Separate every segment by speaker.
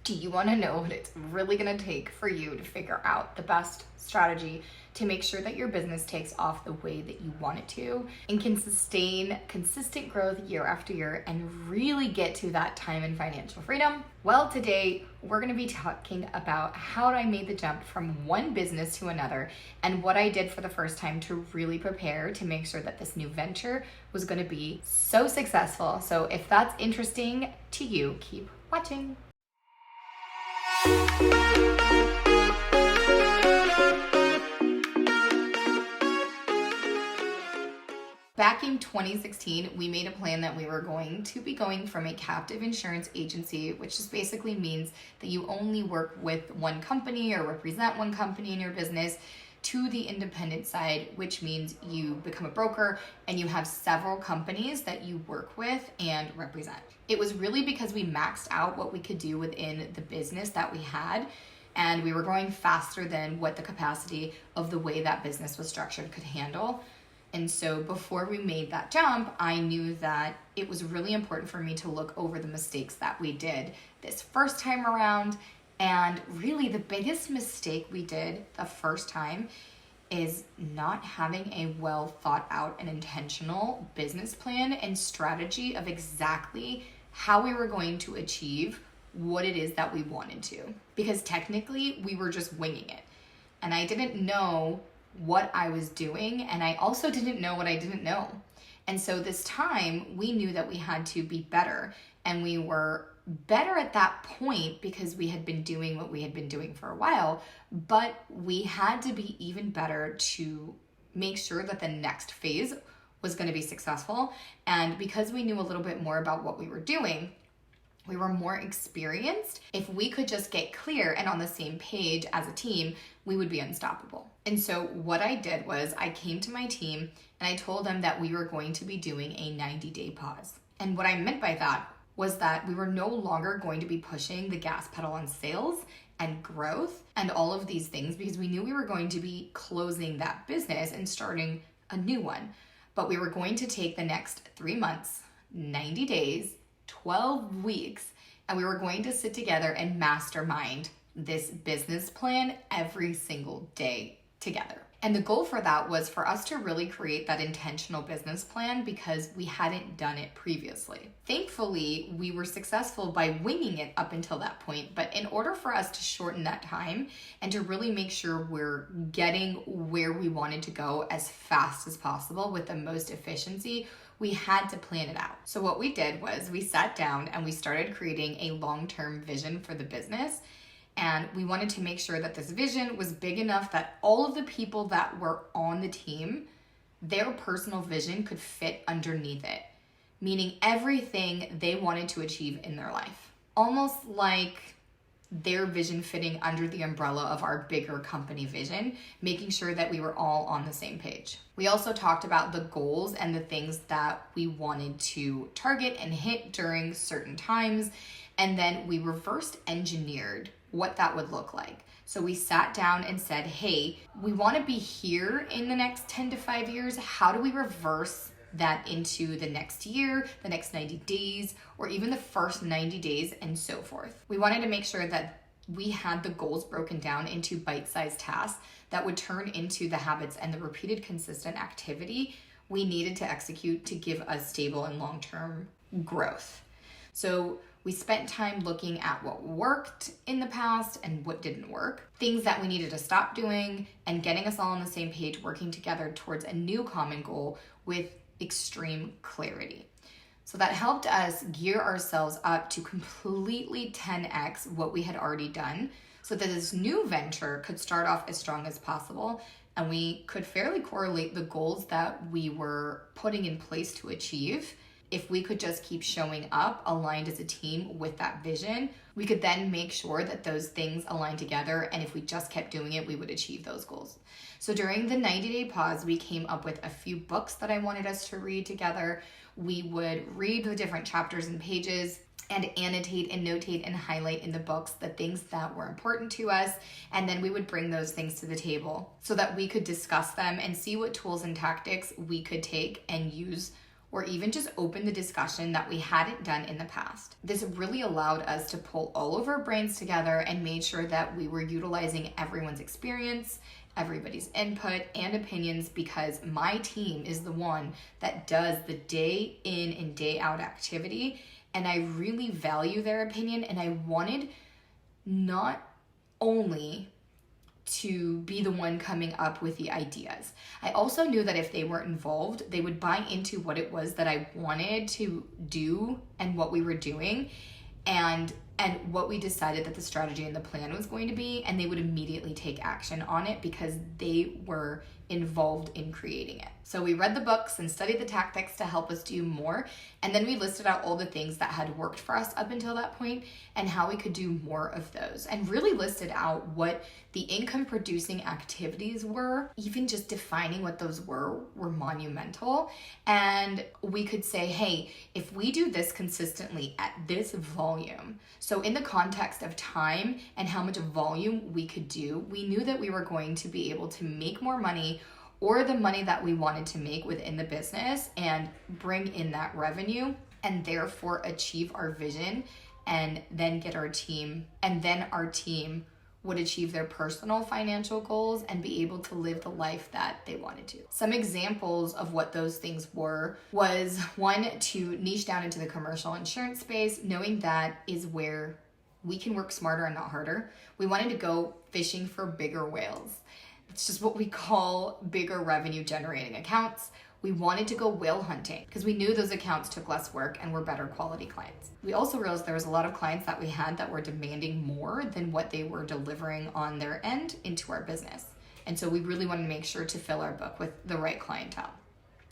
Speaker 1: Do you want to know what it's really going to take for you to figure out the best strategy to make sure that your business takes off the way that you want it to and can sustain consistent growth year after year and really get to that time and financial freedom? Well, today we're going to be talking about how I made the jump from one business to another and what I did for the first time to really prepare to make sure that this new venture was going to be so successful. So if that's interesting to you, keep watching. Back in 2016, we made a plan that we were going to be going from a captive insurance agency, which just basically means that you only work with one company or represent one company in your business, to the independent side, which means you become a broker and you have several companies that you work with and represent. It was really because we maxed out what we could do within the business that we had, and we were growing faster than what the capacity of the way that business was structured could handle. And so before we made that jump, I knew that it was really important for me to look over the mistakes that we did this first time around. And really the biggest mistake we did the first time is not having a well thought out and intentional business plan and strategy of exactly how we were going to achieve what it is that we wanted to. Because technically we were just winging it. And I didn't know what I was doing, and I also didn't know what I didn't know. And so this time we knew that we had to be better, and we were better at that point because we had been doing what we had been doing for a while, but we had to be even better to make sure that the next phase was going to be successful. And because we knew a little bit more about what we were doing, we were more experienced. If we could just get clear and on the same page as a team, we would be unstoppable. And so what I did was I came to my team and I told them that we were going to be doing a 90-day pause. And what I meant by that was that we were no longer going to be pushing the gas pedal on sales and growth and all of these things because we knew we were going to be closing that business and starting a new one. But we were going to take the next 3 months, 90 days, 12 weeks, and we were going to sit together and mastermind this business plan every single day together. And the goal for that was for us to really create that intentional business plan because we hadn't done it previously. Thankfully, we were successful by winging it up until that point, but in order for us to shorten that time and to really make sure we're getting where we wanted to go as fast as possible with the most efficiency, we had to plan it out. So what we did was we sat down and we started creating a long-term vision for the business. And we wanted to make sure that this vision was big enough that all of the people that were on the team, their personal vision could fit underneath it, meaning everything they wanted to achieve in their life. Almost like their vision fitting under the umbrella of our bigger company vision, making sure that we were all on the same page. We also talked about the goals and the things that we wanted to target and hit during certain times, and then we reverse engineered what that would look like. So we sat down and said, hey, we want to be here in the next 10 to 5 years. How do we reverse that into the next year, the next 90 days, or even the first 90 days and so forth? We wanted to make sure that we had the goals broken down into bite-sized tasks that would turn into the habits and the repeated consistent activity we needed to execute to give us stable and long-term growth. So we spent time looking at what worked in the past and what didn't work, things that we needed to stop doing, and getting us all on the same page, working together towards a new common goal with extreme clarity. So that helped us gear ourselves up to completely 10x what we had already done so that this new venture could start off as strong as possible, and we could fairly correlate the goals that we were putting in place to achieve. If we could just keep showing up aligned as a team with that vision, we could then make sure that those things align together. And if we just kept doing it, we would achieve those goals. So during the 90-day pause, we came up with a few books that I wanted us to read together. We would read the different chapters and pages and annotate and notate and highlight in the books the things that were important to us. And then we would bring those things to the table so that we could discuss them and see what tools and tactics we could take and use or even just open the discussion that we hadn't done in the past. This really allowed us to pull all of our brains together and made sure that we were utilizing everyone's experience, everybody's input and opinions, because my team is the one that does the day in and day out activity, and I really value their opinion, and I wanted not only to be the one coming up with the ideas. I also knew that if they weren't involved, they would buy into what it was that I wanted to do and what we were doing and what we decided that the strategy and the plan was going to be, and they would immediately take action on it because they were involved in creating it. So we read the books and studied the tactics to help us do more, and then we listed out all the things that had worked for us up until that point and how we could do more of those, and really listed out what the income producing activities were. Even just defining what those were monumental. And we could say, hey, if we do this consistently at this volume, so in the context of time and how much volume we could do, we knew that we were going to be able to make more money, or the money that we wanted to make within the business, and bring in that revenue, and therefore achieve our vision, and then get our team, and then our team would achieve their personal financial goals and be able to live the life that they wanted to. Some examples of what those things were was, one, to niche down into the commercial insurance space, knowing that is where we can work smarter and not harder. We wanted to go fishing for bigger whales. It's just what we call bigger revenue generating accounts. We wanted to go whale hunting because we knew those accounts took less work and were better quality clients. We also realized there was a lot of clients that we had that were demanding more than what they were delivering on their end into our business. And so we really wanted to make sure to fill our book with the right clientele.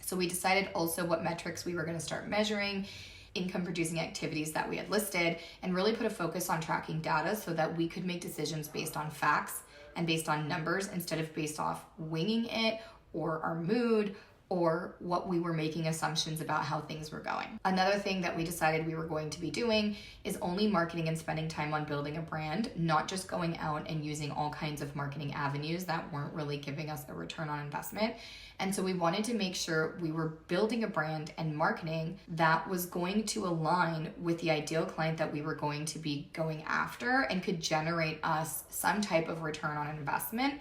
Speaker 1: So we decided also what metrics we were going to start measuring, income producing activities that we had listed, and really put a focus on tracking data so that we could make decisions based on facts and based on numbers instead of based off winging it or our mood or what we were making assumptions about how things were going. Another thing that we decided we were going to be doing is only marketing and spending time on building a brand, not just going out and using all kinds of marketing avenues that weren't really giving us a return on investment. And so we wanted to make sure we were building a brand and marketing that was going to align with the ideal client that we were going to be going after and could generate us some type of return on investment.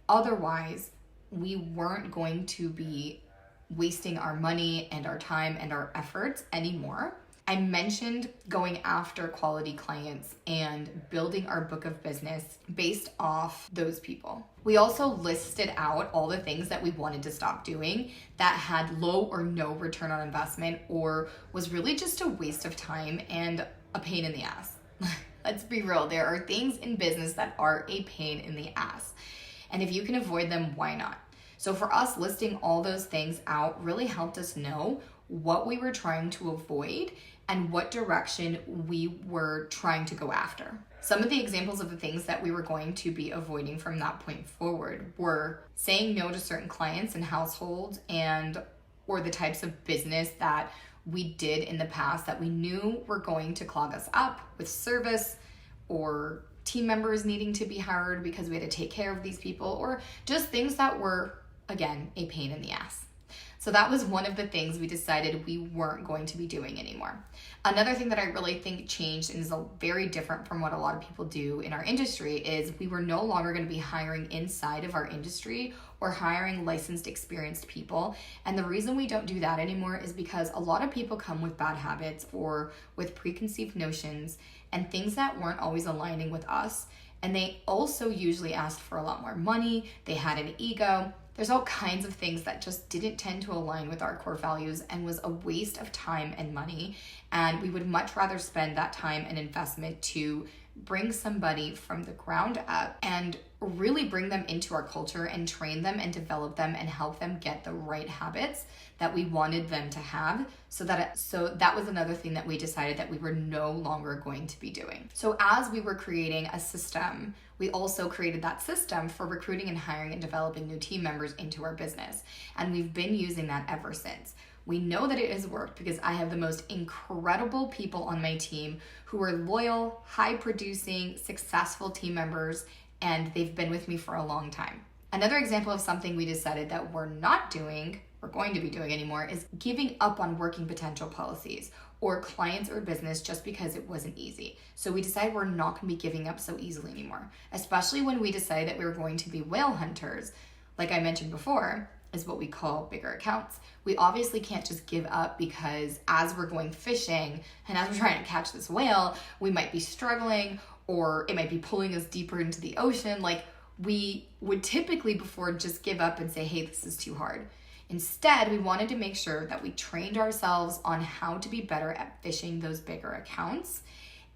Speaker 1: Otherwise, we weren't going to be wasting our money and our time and our efforts anymore. I mentioned going after quality clients and building our book of business based off those people. We also listed out all the things that we wanted to stop doing that had low or no return on investment or was really just a waste of time and a pain in the ass. Let's be real, there are things in business that are a pain in the ass. And if you can avoid them, why not? So for us, listing all those things out really helped us know what we were trying to avoid and what direction we were trying to go after. Some of the examples of the things that we were going to be avoiding from that point forward were saying no to certain clients and households or the types of business that we did in the past that we knew were going to clog us up with service or team members needing to be hired because we had to take care of these people, or just things that were, again, a pain in the ass. So that was one of the things we decided we weren't going to be doing anymore. Another thing that I really think changed and is very different from what a lot of people do in our industry is we were no longer going to be hiring inside of our industry or hiring licensed, experienced people. And the reason we don't do that anymore is because a lot of people come with bad habits or with preconceived notions and things that weren't always aligning with us. And they also usually asked for a lot more money. They had an ego. There's all kinds of things that just didn't tend to align with our core values and was a waste of time and money. And we would much rather spend that time and investment to bring somebody from the ground up and really bring them into our culture and train them and develop them and help them get the right habits that we wanted them to have. So that was another thing that we decided that we were no longer going to be doing. So as we were creating a system, we also created that system for recruiting and hiring and developing new team members into our business. And we've been using that ever since. We know that it has worked because I have the most incredible people on my team who are loyal, high producing, successful team members, and they've been with me for a long time. Another example of something we decided that we're not doing we're going to be doing anymore, is giving up on working potential policies or clients or business just because it wasn't easy. So we decided we're not going to be giving up so easily anymore, especially when we decided that we were going to be whale hunters. Like I mentioned before, is what we call bigger accounts. We obviously can't just give up because as we're going fishing and as we're trying to catch this whale, we might be struggling or it might be pulling us deeper into the ocean. Like we would typically before just give up and say, hey, this is too hard. Instead, we wanted to make sure that we trained ourselves on how to be better at fishing those bigger accounts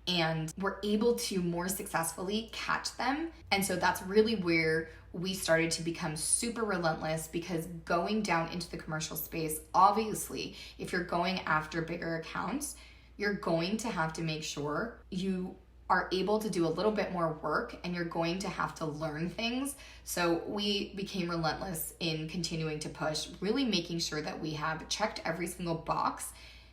Speaker 1: and we're able to more successfully catch them. And so that's really where we started to become super relentless, because going down into the commercial space, obviously, if you're going after bigger accounts, you're going to have to make sure you are able to do a little bit more work and you're going to have to learn things. So we became relentless in continuing to push, really making sure that we have checked every single box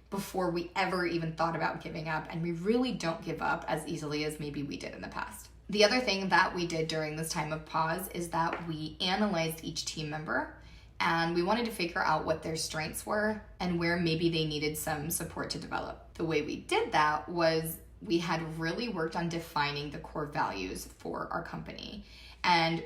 Speaker 1: before we ever even thought about giving up. And we really don't give up as easily as maybe we did in the past. The other thing that we did during this time of pause is that we analyzed each team member and we wanted to figure out what their strengths were and where maybe they needed some support to develop. The way we did that was we had really worked on defining the core values for our company. And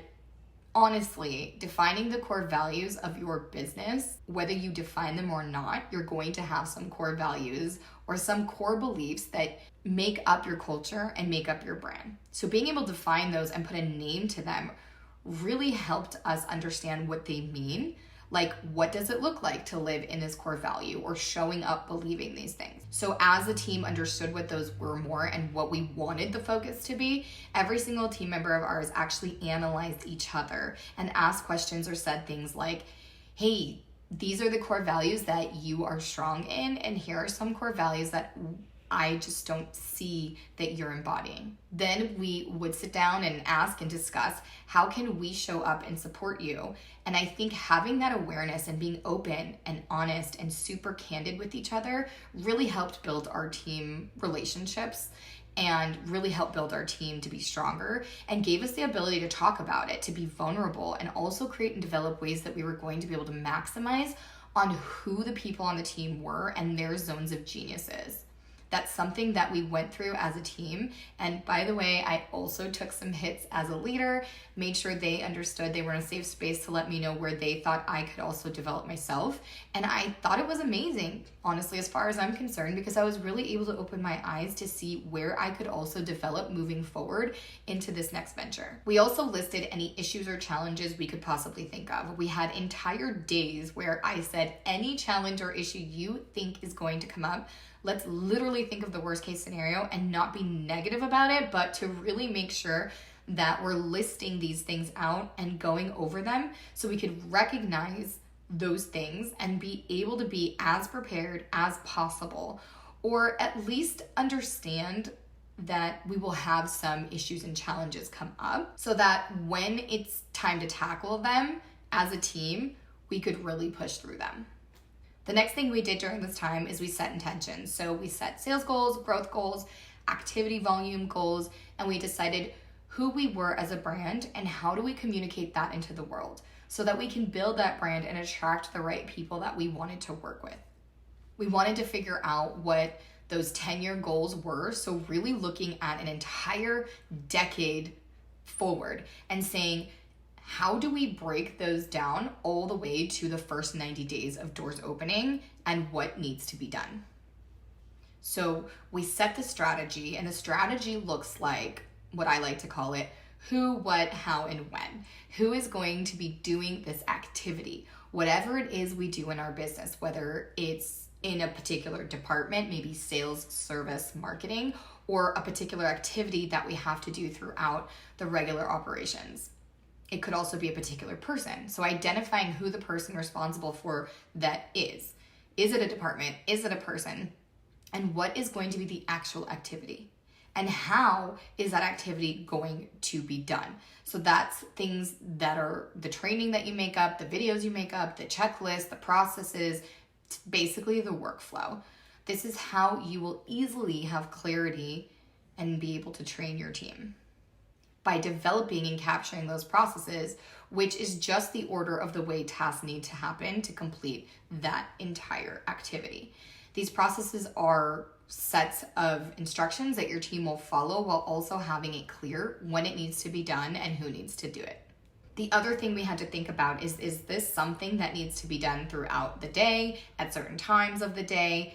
Speaker 1: honestly, defining the core values of your business, whether you define them or not, you're going to have some core values or some core beliefs that make up your culture and make up your brand. So being able to define those and put a name to them really helped us understand what they mean. Like, what does it look like to live in this core value or showing up believing these things? So as the team understood what those were more and what we wanted the focus to be, every single team member of ours actually analyzed each other and asked questions or said things like, hey, these are the core values that you are strong in, and here are some core values that I just don't see that you're embodying. Then we would sit down and ask and discuss, how can we show up and support you? And I think having that awareness and being open and honest and super candid with each other really helped build our team relationships and really helped build our team to be stronger and gave us the ability to talk about it, to be vulnerable, and also create and develop ways that we were going to be able to maximize on who the people on the team were and their zones of geniuses. That's something that we went through as a team. And by the way, I also took some hits as a leader, made sure they understood they were in a safe space to let me know where they thought I could also develop myself. And I thought it was amazing, honestly, as far as I'm concerned, because I was really able to open my eyes to see where I could also develop moving forward into this next venture. We also listed any issues or challenges we could possibly think of. We had entire days where I said, any challenge or issue you think is going to come up, let's literally think of the worst case scenario and not be negative about it, but to really make sure that we're listing these things out and going over them so we could recognize those things and be able to be as prepared as possible, or at least understand that we will have some issues and challenges come up so that when it's time to tackle them as a team, we could really push through them. The next thing we did during this time is we set intentions. So we set sales goals, growth goals, activity volume goals, and we decided who we were as a brand and how do we communicate that into the world so that we can build that brand and attract the right people that we wanted to work with. We wanted to figure out what those 10-year goals were. So really looking at an entire decade forward and saying, how do we break those down all the way to the first 90 days of doors opening and what needs to be done? So we set the strategy, and the strategy looks like what I like to call it, who, what, how, and when. Who is going to be doing this activity? Whatever it is we do in our business, whether it's in a particular department, maybe sales, service, marketing, or a particular activity that we have to do throughout the regular operations. It could also be a particular person. So identifying who the person responsible for that is. Is it a department? Is it a person? And what is going to be the actual activity? And how is that activity going to be done? So that's things that are the training that you make up, the videos you make up, the checklist, the processes, basically the workflow. This is how you will easily have clarity and be able to train your team. by developing and capturing those processes, which is just the order of the way tasks need to happen to complete that entire activity. These processes are sets of instructions that your team will follow while also having it clear when it needs to be done and who needs to do it. The other thing we had to think about is this something that needs to be done throughout the day, at certain times of the day?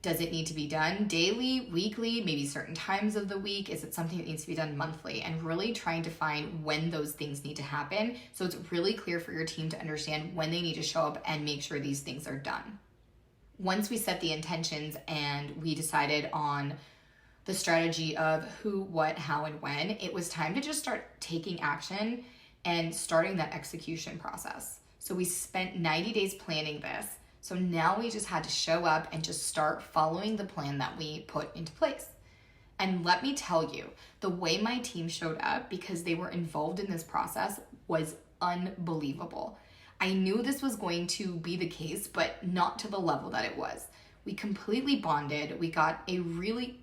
Speaker 1: Does it need to be done daily, weekly, maybe certain times of the week? Is it something that needs to be done monthly? And really trying to find when those things need to happen so it's really clear for your team to understand when they need to show up and make sure these things are done. Once we set the intentions and we decided on the strategy of who, what, how, and when, it was time to just start taking action and starting that execution process. So we spent 90 days planning this. So now we just had to show up and just start following the plan that we put into place. And let me tell you, the way my team showed up, because they were involved in this process, was unbelievable. I knew this was going to be the case, but not to the level that it was. We completely bonded. We got really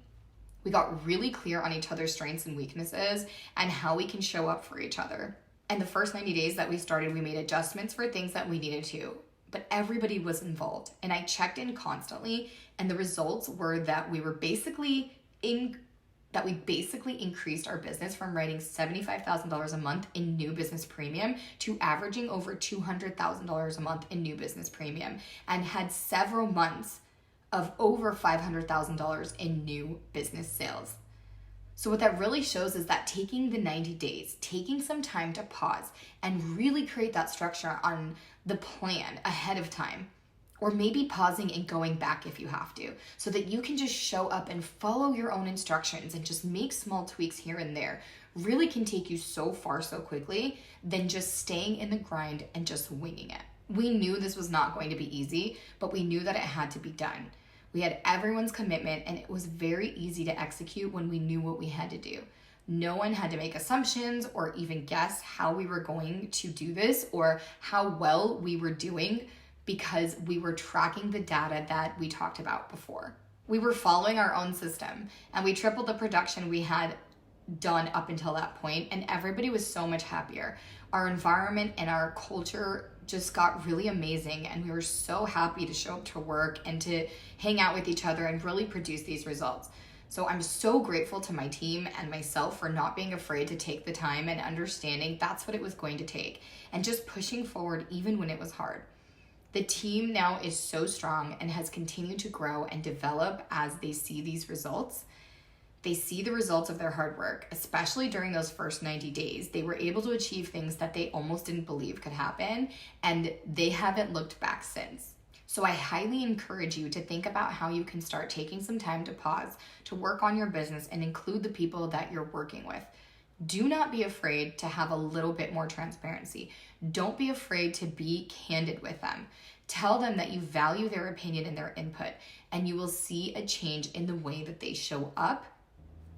Speaker 1: clear on each other's strengths and weaknesses and how we can show up for each other. And the first 90 days that we started, we made adjustments for things that we needed to, but everybody was involved. And I checked in constantly, and the results were that we basically increased our business from writing $75,000 a month in new business premium to averaging over $200,000 a month in new business premium, and had several months of over $500,000 in new business sales. So what that really shows is that taking the 90 days, taking some time to pause and really create that structure on the plan ahead of time, or maybe pausing and going back if you have to, so that you can just show up and follow your own instructions and just make small tweaks here and there, really can take you so far so quickly than just staying in the grind and just winging it. We knew this was not going to be easy, but we knew that it had to be done. We had everyone's commitment, and it was very easy to execute when we knew what we had to do. No one had to make assumptions or even guess how we were going to do this or how well we were doing, because we were tracking the data that we talked about before. We were following our own system, and we tripled the production we had done up until that point, and everybody was so much happier. Our environment and our culture just got really amazing, and we were so happy to show up to work and to hang out with each other and really produce these results. So I'm so grateful to my team and myself for not being afraid to take the time and understanding that's what it was going to take, and just pushing forward even when it was hard. The team now is so strong and has continued to grow and develop as they see these results. They see the results of their hard work, especially during those first 90 days. They were able to achieve things that they almost didn't believe could happen, and they haven't looked back since. So I highly encourage you to think about how you can start taking some time to pause, to work on your business and include the people that you're working with. Do not be afraid to have a little bit more transparency. Don't be afraid to be candid with them. Tell them that you value their opinion and their input, and you will see a change in the way that they show up.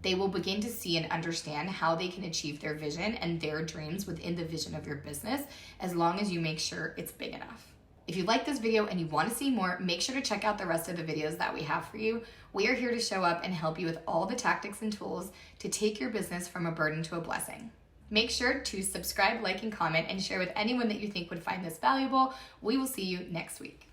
Speaker 1: They will begin to see and understand how they can achieve their vision and their dreams within the vision of your business, as long as you make sure it's big enough. If you like this video and you want to see more, make sure to check out the rest of the videos that we have for you. We are here to show up and help you with all the tactics and tools to take your business from a burden to a blessing. Make sure to subscribe, like, and comment, and share with anyone that you think would find this valuable. We will see you next week.